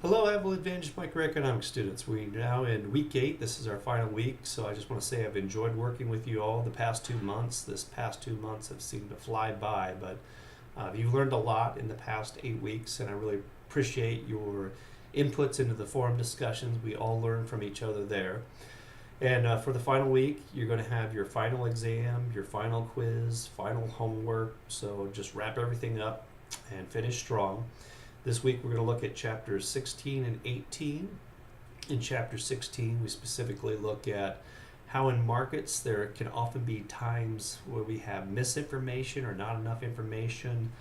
Hello, Avila Advantage Microeconomics students. We're now in week 8. This is our final week, so I just want to say I've enjoyed working with you all the past 2 months. This past 2 months have seemed to fly by, but you've learned a lot in the past 8 weeks, and I really appreciate your inputs into the forum discussions. We all learn from each other there. And for the final week, you're going to have your final exam, your final quiz, final homework, so just wrap everything up and finish strong. This week we're going to look at chapters 16 and 18. In chapter 16 we specifically look at how in markets there can often be times where we have misinformation or not enough information.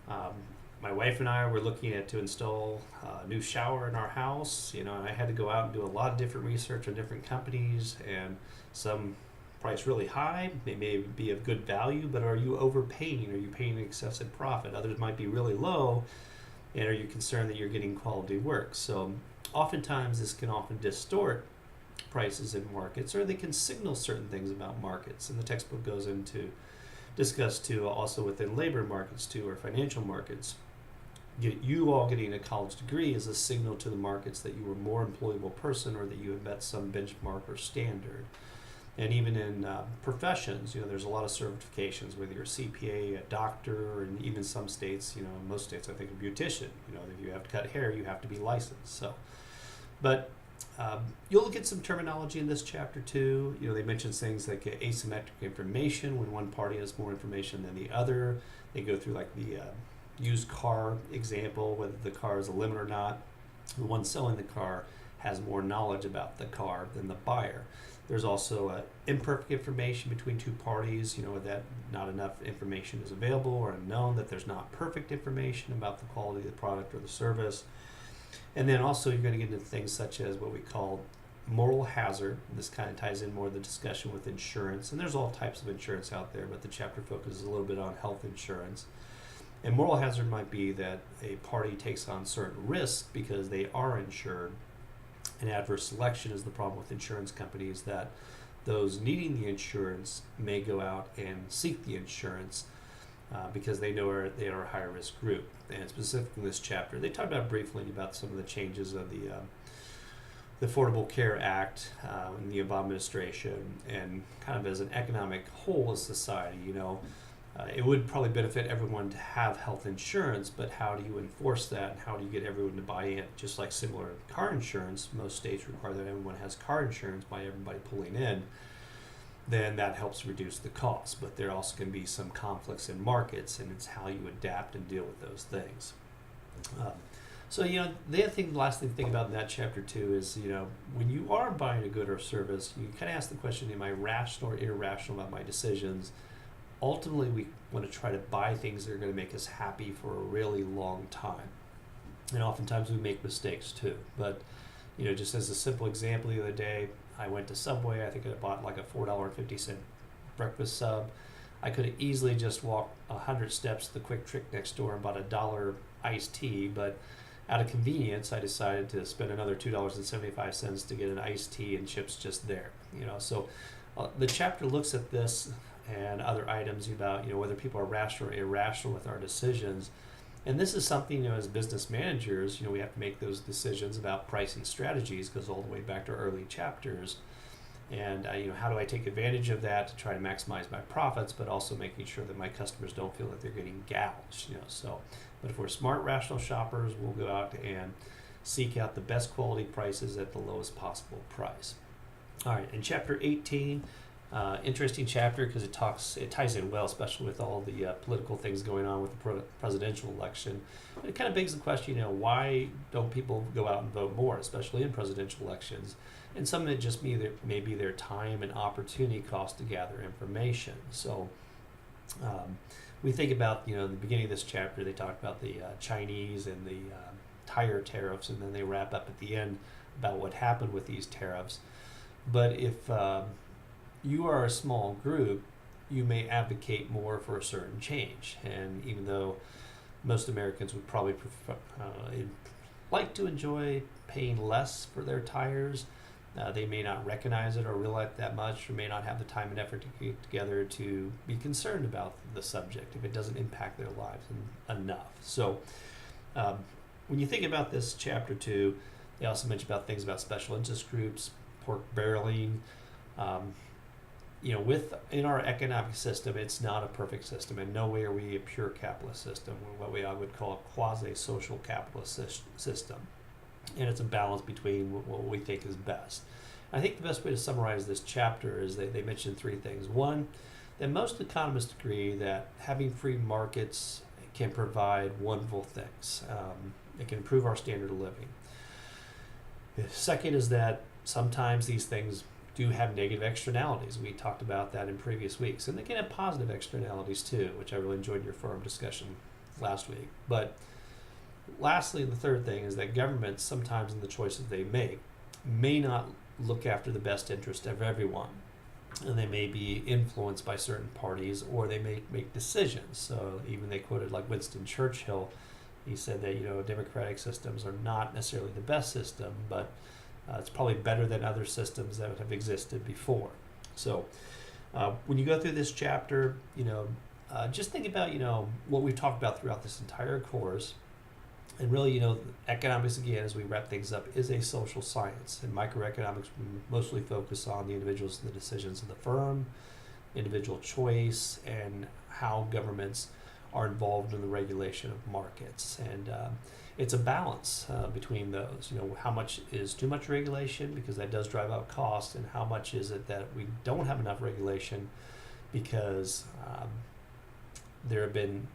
My wife and I were looking at to install a new shower in our house, and I had to go out and do a lot of different research on different companies, and some price really high, they may be of good value, but are you overpaying? Are you paying excessive profit? Others might be really low. And are you concerned that you're getting quality work? So oftentimes this can often distort prices in markets, or they can signal certain things about markets. And the textbook goes into discuss too, also within labor markets too, or financial markets. You all getting a college degree is a signal to the markets that you are a more employable person, or that you have met some benchmark or standard. And even in professions, there's a lot of certifications, whether you're a CPA, a doctor, and even some states, most states, I think, a beautician. If you have to cut hair, you have to be licensed. But you'll get some terminology in this chapter too. They mention things like asymmetric information, when one party has more information than the other. They go through like the used car example, whether the car is a limit or not. The one selling the car has more knowledge about the car than the buyer. There's also imperfect information between two parties, that not enough information is available or unknown, that there's not perfect information about the quality of the product or the service. And then also you're going to get into things such as what we call moral hazard. This kind of ties in more of the discussion with insurance. And there's all types of insurance out there, but the chapter focuses a little bit on health insurance. And moral hazard might be that a party takes on certain risks because they are insured. And adverse selection is the problem with insurance companies, that those needing the insurance may go out and seek the insurance because they know they are a higher risk group. And specifically in this chapter, they talk about briefly about some of the changes of the Affordable Care Act and the Obama administration, and kind of as an economic whole as society, it would probably benefit everyone to have health insurance, but how do you enforce that, and how do you get everyone to buy in? Just like similar to car insurance, most states require that everyone has car insurance by everybody pulling in. Then that helps reduce the cost. But there also can be some conflicts in markets, and it's how you adapt and deal with those things. The last thing to think about in that chapter too is, when you are buying a good or service, you kind of ask the question, am I rational or irrational about my decisions? Ultimately, we want to try to buy things that are going to make us happy for a really long time. And oftentimes we make mistakes too. But, just as a simple example, the other day, I went to Subway. I think I bought like a $4.50 breakfast sub. I could have easily just walked 100 steps to the Quick Trip next door and bought a $1 iced tea. But out of convenience, I decided to spend another $2.75 to get an iced tea and chips just there. So the chapter looks at this and other items about whether people are rational or irrational with our decisions. And this is something, as business managers, we have to make those decisions about pricing strategies, goes all the way back to early chapters. And how do I take advantage of that to try to maximize my profits, but also making sure that my customers don't feel that they're getting gouged. But if we're smart, rational shoppers, we'll go out and seek out the best quality prices at the lowest possible price. All right, in chapter 18, interesting chapter because it ties in well, especially with all the political things going on with the presidential election. It kind of begs the question, why don't people go out and vote more, especially in presidential elections? And some of it just may be their time and opportunity cost to gather information. So we think about, the beginning of this chapter, they talk about the Chinese and the tire tariffs, and then they wrap up at the end about what happened with these tariffs. But if you are a small group, you may advocate more for a certain change. And even though most Americans would probably like to enjoy paying less for their tires, they may not recognize it or realize that much, or may not have the time and effort to get together to be concerned about the subject if it doesn't impact their lives enough. So when you think about this chapter 2, they also mention about things about special interest groups, pork barreling. Um, in our economic system, it's not a perfect system. In no way are we a pure capitalist system. We're what I would call a quasi-social capitalist system, and it's a balance between what we think is best. I think the best way to summarize this chapter is they mention 3 things. One, that most economists agree that having free markets can provide wonderful things. It can improve our standard of living. The second is that sometimes these things do have negative externalities. We talked about that in previous weeks. And they can have positive externalities too, which I really enjoyed your forum discussion last week. But lastly, the third thing is that governments, sometimes in the choices they make, may not look after the best interest of everyone. And they may be influenced by certain parties, or they may make decisions. So even they quoted like Winston Churchill. He said that democratic systems are not necessarily the best system, but it's probably better than other systems that have existed before. So when you go through this chapter, just think about what we've talked about throughout this entire course. And really, economics, again, as we wrap things up, is a social science. In microeconomics, we mostly focus on the individuals and the decisions of the firm, individual choice, and how governments are involved in the regulation of markets. And it's a balance between those. How much is too much regulation, because that does drive up costs, and how much is it that we don't have enough regulation because there have been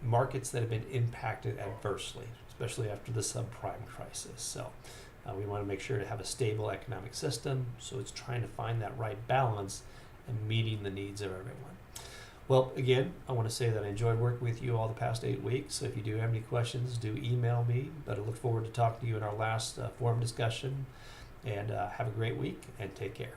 markets that have been impacted adversely, especially after the subprime crisis. So we want to make sure to have a stable economic system. So it's trying to find that right balance and meeting the needs of everyone. Well, again, I want to say that I enjoyed working with you all the past 8 weeks. So if you do have any questions, do email me. But I look forward to talking to you in our last forum discussion. And have a great week and take care.